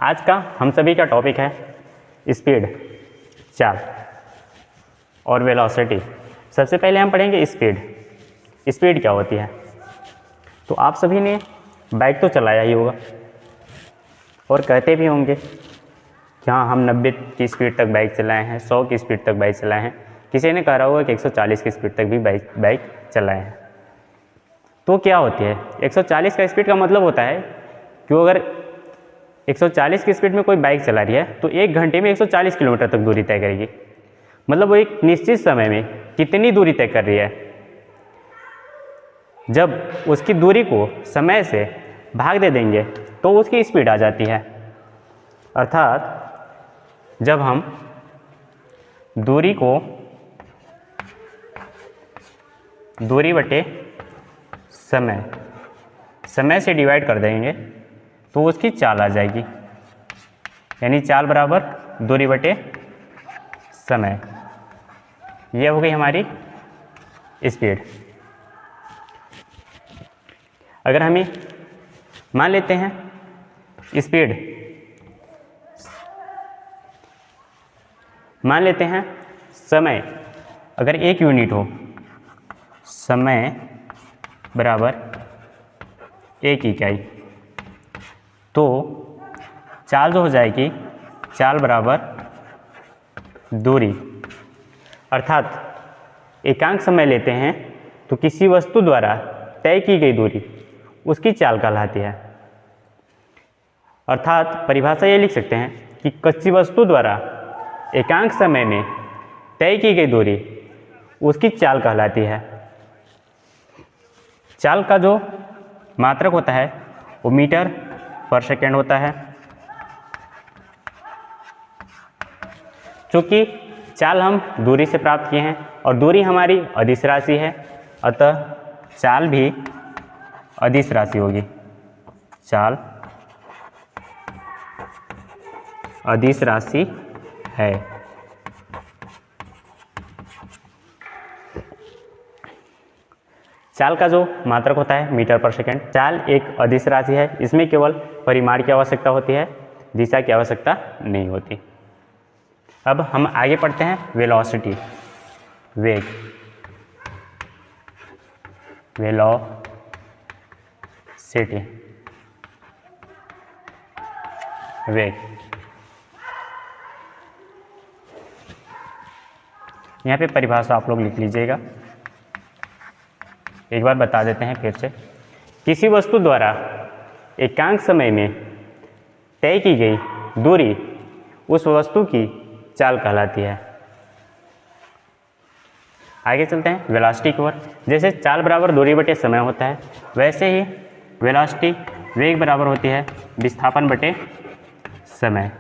आज का हम सभी का टॉपिक है स्पीड, चाल और वेलोसिटी। सबसे पहले हम पढ़ेंगे स्पीड। स्पीड क्या होती है? तो आप सभी ने बाइक तो चलाया ही होगा और कहते भी होंगे कि हाँ हम 90 की स्पीड तक बाइक चलाए हैं, 100 की स्पीड तक बाइक चलाए हैं। किसी ने कहा होगा कि 140 की स्पीड तक भी बाइक चलाए हैं। तो क्या होती है 140 का स्पीड का मतलब होता है कि अगर 140 की स्पीड में कोई बाइक चला रही है तो 1 घंटे में 140 किलोमीटर तक दूरी तय करेगी। मतलब वो एक निश्चित समय में कितनी दूरी तय कर रही है। जब उसकी दूरी को समय से भाग दे देंगे तो उसकी स्पीड आ जाती है। अर्थात जब हम दूरी बटे समय से डिवाइड कर देंगे तो उसकी चाल आ जाएगी। यानी चाल बराबर दूरी बटे समय। यह हो गई हमारी स्पीड। अगर हमें मान लेते हैं स्पीड, मान लेते हैं समय अगर 1 यूनिट हो, समय बराबर 1 इकाई, तो चाल जो हो जाएगी चाल बराबर दूरी। अर्थात एकांक समय लेते हैं तो किसी वस्तु द्वारा तय की गई दूरी उसकी चाल कहलाती है। अर्थात परिभाषा ये लिख सकते हैं कि किसी वस्तु द्वारा एकांक समय में तय की गई दूरी उसकी चाल कहलाती है। चाल का जो मात्रक होता है वो मीटर पर सेकेंड होता है। चूँकि चाल हम दूरी से प्राप्त किए हैं और दूरी हमारी अदिश राशि है, अतः चाल भी अदिश राशि होगी। चाल अदिश राशि है। चाल का जो मात्रक होता है मीटर पर सेकेंड। चाल एक अदिश राशि है, इसमें केवल परिमाण की आवश्यकता होती है, दिशा की आवश्यकता नहीं होती। अब हम आगे पढ़ते हैं वेलोसिटी, वेग। वेलोसिटी, वेग। यहाँ पे परिभाषा आप लोग लिख लीजिएगा। एक बार बता देते हैं फिर से। किसी वस्तु द्वारा एकांक समय में तय की गई दूरी उस वस्तु की चाल कहलाती है। आगे चलते हैं वेलोसिटी की ओर। जैसे चाल बराबर दूरी बटे समय होता है, वैसे ही वेलोसिटी वेग बराबर होती है विस्थापन बटे समय।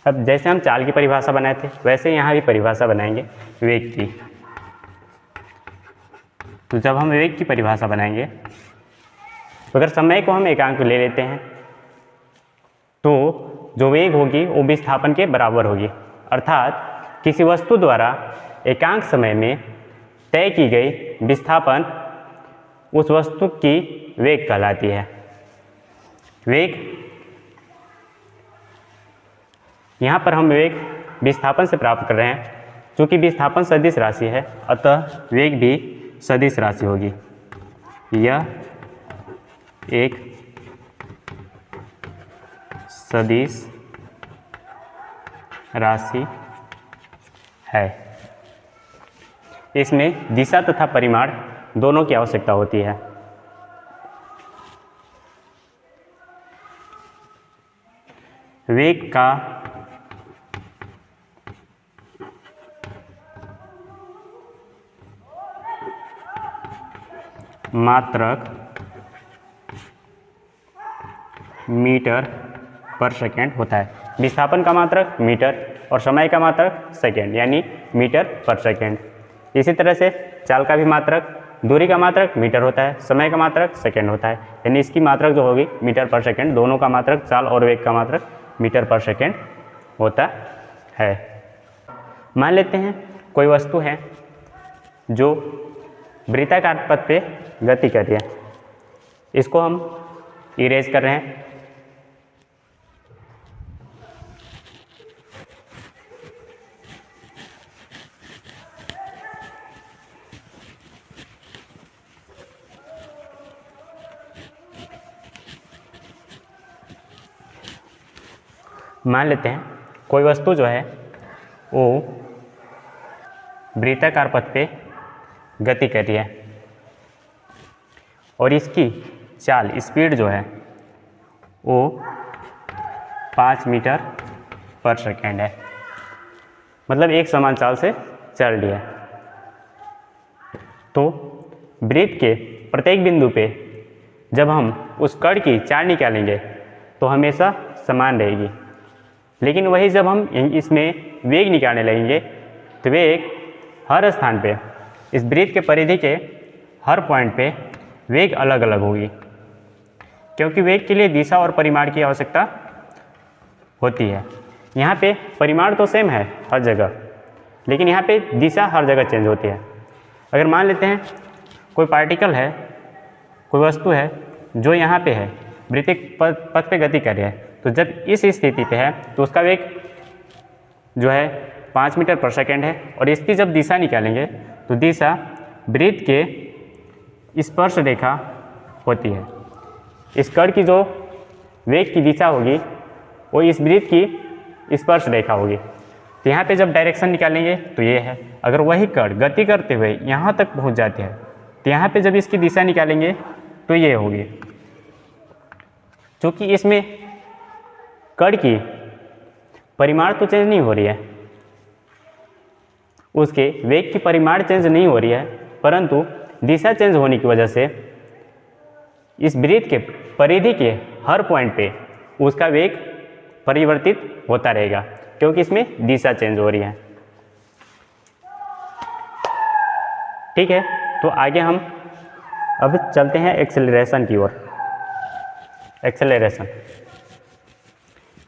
अब जैसे हम चाल की परिभाषा बनाए थे वैसे यहाँ भी परिभाषा बनाएंगे वेग की। तो जब हम वेग की परिभाषा बनाएंगे तो अगर समय को हम एकांक ले लेते हैं तो जो वेग होगी वो विस्थापन के बराबर होगी। अर्थात किसी वस्तु द्वारा एकांक समय में तय की गई विस्थापन उस वस्तु की वेग कहलाती है। वेग, यहाँ पर हम वेग विस्थापन से प्राप्त कर रहे हैं। चूँकि विस्थापन सदिश राशि है अतः वेग भी सदिश राशि होगी। यह एक सदिश राशि है। इसमें दिशा तथा परिमाण दोनों की आवश्यकता होती है। वेग का मात्रक मीटर पर सेकेंड होता है। विस्थापन का मात्रक मीटर और समय का मात्रक सेकेंड, यानी मीटर पर सेकेंड। इसी तरह से चाल का भी मात्रक, दूरी का मात्रक मीटर होता है, समय का मात्रक सेकेंड होता है। यानी इसकी मात्रक जो होगी मीटर पर सेकेंड, दोनों का मात्रक चाल और वेग का मात्रक मीटर पर सेकेंड होता है। मान लेते हैं कोई वस्तु है जो वृत्ताकार पथ पे गति कर रही है। इसको हम इरेज कर रहे हैं। मान लेते हैं कोई वस्तु जो है वो वृत्ताकार पथ पे गति कर रही है और इसकी चाल स्पीड जो है वो 5 मीटर पर सेकेंड है, मतलब एक समान चाल से चल रही है। तो वृत्त के प्रत्येक बिंदु पे जब हम उस कण की चाल निकालेंगे तो हमेशा समान रहेगी, लेकिन वही जब हम इसमें वेग निकालने लगेंगे तो वेग हर स्थान पे इस वृत्त के परिधि के हर पॉइंट पे वेग अलग अलग होगी, क्योंकि वेग के लिए दिशा और परिमाण की आवश्यकता होती है। यहाँ पे परिमाण तो सेम है हर जगह, लेकिन यहाँ पे दिशा हर जगह चेंज होती है। अगर मान लेते हैं कोई पार्टिकल है, कोई वस्तु है जो यहाँ पे है, वृत्तीय पथ पे गति कर रही है, तो जब इस स्थिति पे है तो उसका वेग जो है 5 मीटर पर सेकेंड है, और इसकी जब दिशा निकालेंगे तो दिशा वृत्त के स्पर्श रेखा होती है। इस कण की जो वेग की दिशा होगी वो इस वृत्त की स्पर्श रेखा होगी। तो यहाँ पे जब डायरेक्शन निकालेंगे तो ये है। अगर वही कण गति करते हुए यहाँ तक पहुँच जाते हैं तो यहाँ पे जब इसकी दिशा निकालेंगे तो ये होगी। क्योंकि इसमें कण की परिमाण तो चेंज नहीं हो रही है, उसके वेग की परिमाण चेंज नहीं हो रही है, परंतु दिशा चेंज होने की वजह से इस वृत्त के परिधि के हर पॉइंट पे उसका वेग परिवर्तित होता रहेगा, क्योंकि इसमें दिशा चेंज हो रही है। ठीक है, तो आगे हम अब चलते हैं एक्सेलरेशन की ओर। एक्सेलरेशन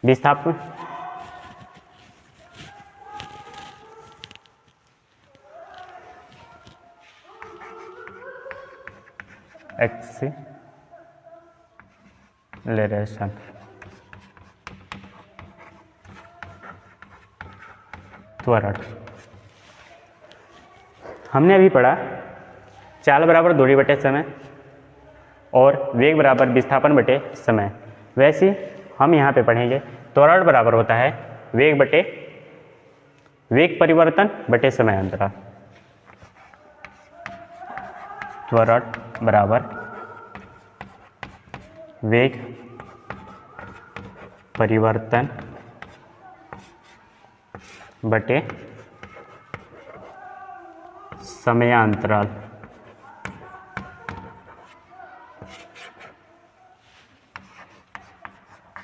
विस्थापन एक्सेलरेशन त्वरण। हमने अभी पढ़ा चाल बराबर दूरी बटे समय और वेग बराबर विस्थापन बटे समय। वैसे हम यहाँ पे पढ़ेंगे त्वरण बराबर होता है वेग बटे वेग परिवर्तन बटे समय अंतराल। त्वरण बराबर वेग परिवर्तन बटे समयांतराल।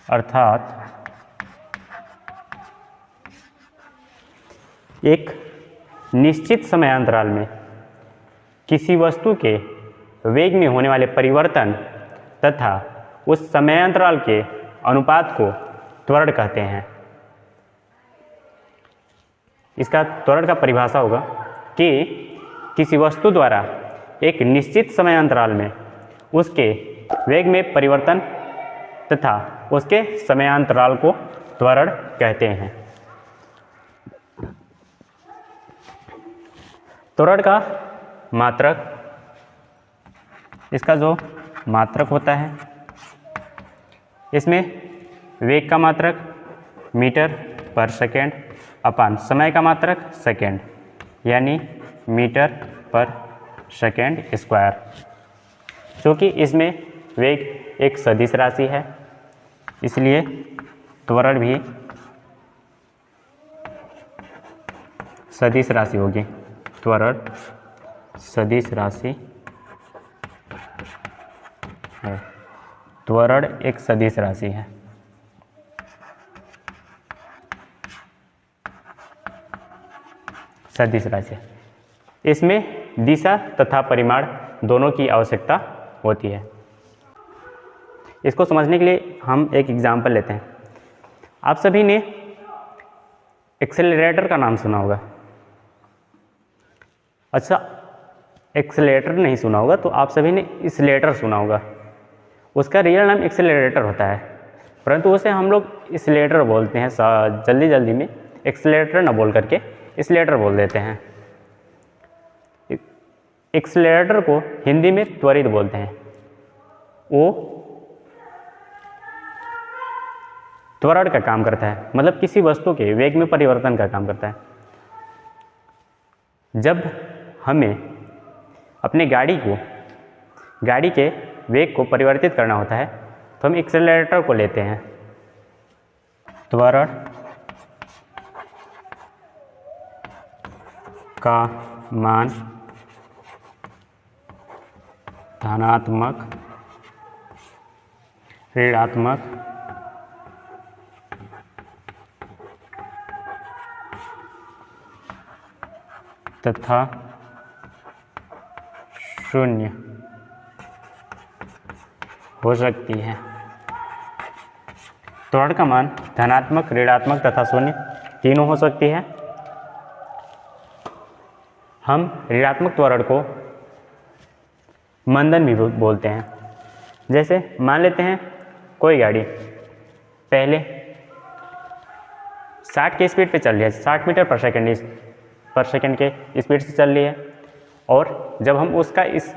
अर्थात एक निश्चित समयांतराल में किसी वस्तु के वेग में होने वाले परिवर्तन तथा उस समयांतराल के अनुपात को त्वरण कहते हैं। इसका त्वरण का परिभाषा होगा कि किसी वस्तु द्वारा एक निश्चित समयांतराल में उसके वेग में परिवर्तन तथा उसके समयांतराल को त्वरण कहते हैं। त्वरण का मात्रक, इसका जो मात्रक होता है, इसमें वेग का मात्रक मीटर पर सेकेंड अपान समय का मात्रक सेकेंड, यानी मीटर पर सेकेंड स्क्वायर। क्योंकि इसमें वेग एक सदिश राशि है, इसलिए त्वरण भी सदिश राशि होगी। त्वरण सदिश राशि है। त्वरण एक सदिश राशि है। सदिश राशि, इसमें दिशा तथा परिमाण दोनों की आवश्यकता होती है। इसको समझने के लिए हम एक एग्जाम्पल लेते हैं। आप सभी ने एक्सेलरेटर का नाम सुना होगा। अच्छा, एक्सेलेरेटर नहीं सुना होगा, तो आप सभी ने एक्सेलेरेटर सुना होगा। उसका रियल नाम एक्सेलेरेटर होता है, परंतु उसे हम लोग एक्सेलेरेटर बोलते हैं। जल्दी जल्दी में एक्सेलेरेटर ना बोल करके एक्सेलेरेटर बोल देते हैं। एक्सेलेरेटर को हिंदी में त्वरित बोलते हैं। वो त्वरण का काम करता है, मतलब किसी वस्तु के वेग में परिवर्तन का काम करता है। जब हमें अपने गाड़ी के वेग को परिवर्तित करना होता है तो हम एक्सेलरेटर को लेते हैं। त्वरण का मान धनात्मक, ऋणात्मक तथा शून्य हो सकती है। त्वरण का मान धनात्मक, ऋणात्मक तथा शून्य तीनों हो सकती है। हम ऋणात्मक त्वरण को मंदन भी बोलते हैं। जैसे मान लेते हैं कोई गाड़ी पहले 60 की स्पीड पे चल रही है, 60 मीटर पर सेकेंड के स्पीड से चल रही है, और जब हम उसका इस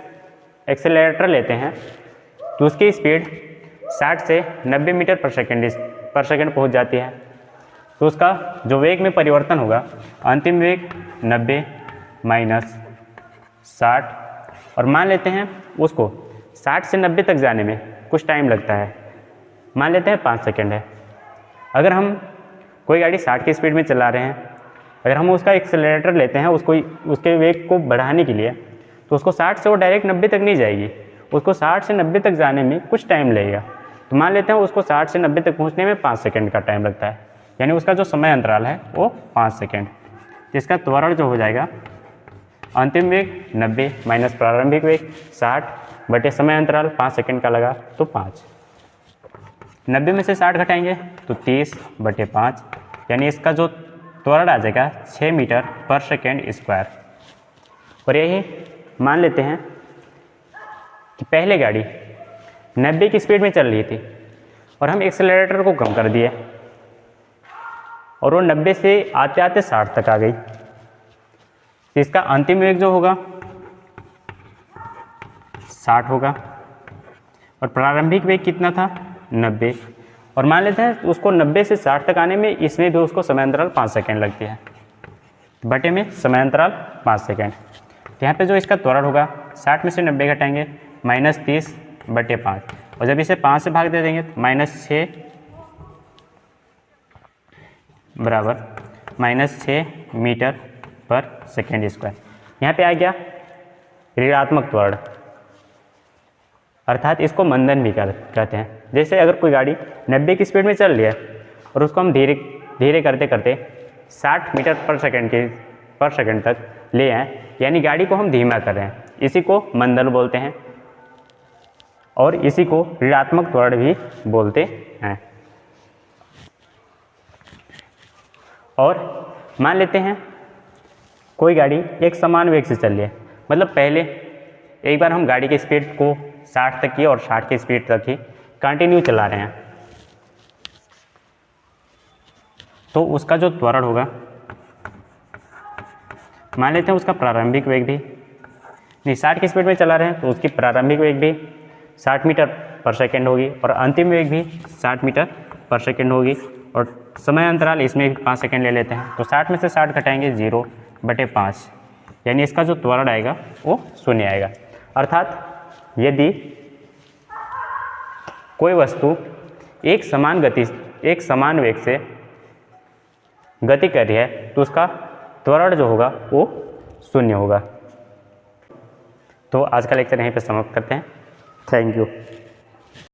एक्सेलरेटर लेते हैं तो उसकी स्पीड 60 से 90 मीटर पर सेकेंड पहुंच जाती है। तो उसका जो वेग में परिवर्तन होगा, अंतिम वेग 90 माइनस 60, और मान लेते हैं उसको 60 से 90 तक जाने में कुछ टाइम लगता है, मान लेते हैं 5 सेकेंड है। अगर हम कोई गाड़ी 60 की स्पीड में चला रहे हैं, अगर हम उसका एक्सेलरेटर लेते हैं उसके वेग को बढ़ाने के लिए, तो उसको 60 से वो डायरेक्ट 90 तक नहीं जाएगी, उसको 60 से 90 तक जाने में कुछ टाइम लगेगा। तो मान लेते हैं उसको 60 से 90 तक पहुंचने में 5 सेकंड का टाइम लगता है, यानी उसका जो समय अंतराल है वो 5 सेकंड। तो इसका त्वरण जो हो जाएगा, अंतिम वेग 90 माइनस प्रारंभिक वेग 60 बटे समय अंतराल 5 सेकंड का लगा तो 5। 90 में से 60 घटाएंगे तो 30 बटे 5, यानी इसका जो त्वरण आ जाएगा 6 मीटर पर सेकेंड स्क्वायर। और यही मान लेते हैं कि पहले गाड़ी 90 की स्पीड में चल रही थी और हम एक्सेलरेटर को कम कर दिए और वो 90 से आते आते 60 तक आ गई। तो इसका अंतिम वेग जो होगा 60 होगा, और प्रारंभिक वेग कितना था 90, और मान लेते हैं उसको 90 से 60 तक आने में इसमें भी उसको समय अंतराल 5 सेकेंड लगती है, बटे में समय अंतराल 5 सेकेंड। तो यहाँ पे जो इसका त्वरण होगा 60 में से 90 घटाएंगे माइनस 30 बटे 5, और जब इसे 5 से भाग दे देंगे तो -6 बराबर -6 मीटर पर सेकेंड स्क्वायर। यहाँ पे आ गया ऋणात्मक त्वरण, अर्थात इसको मंदन भी कहते हैं। जैसे अगर कोई गाड़ी 90 की स्पीड में चल रही है और उसको हम धीरे धीरे करते करते 60 मीटर पर सेकेंड तक ले आए, यानी गाड़ी को हम धीमा कर रहे हैं, इसी को मंदन बोलते हैं और इसी को ऋणात्मक त्वरण भी बोलते हैं। और मान लेते हैं कोई गाड़ी एक समान वेग से चल रही है, मतलब पहले एक बार हम गाड़ी की स्पीड को 60 तक की और 60 की स्पीड तक ही कंटिन्यू चला रहे हैं, तो उसका जो त्वरण होगा, मान लेते हैं उसका प्रारंभिक वेग भी 60 की स्पीड में चला रहे हैं तो उसकी प्रारंभिक वेग भी 60 मीटर पर सेकेंड होगी और अंतिम वेग भी 60 मीटर पर सेकेंड होगी, और समय अंतराल इसमें भी 5 सेकेंड ले लेते हैं, तो 60 में से 60 घटाएंगे 0 बटे 5, यानी इसका जो त्वरण आएगा वो 0 आएगा। अर्थात यदि कोई वस्तु एक समान वेग से गति कर रही है तो उसका त्वरण जो होगा वो 0 होगा। तो आज का लेक्चर यहीं पे समाप्त करते हैं। Thank you.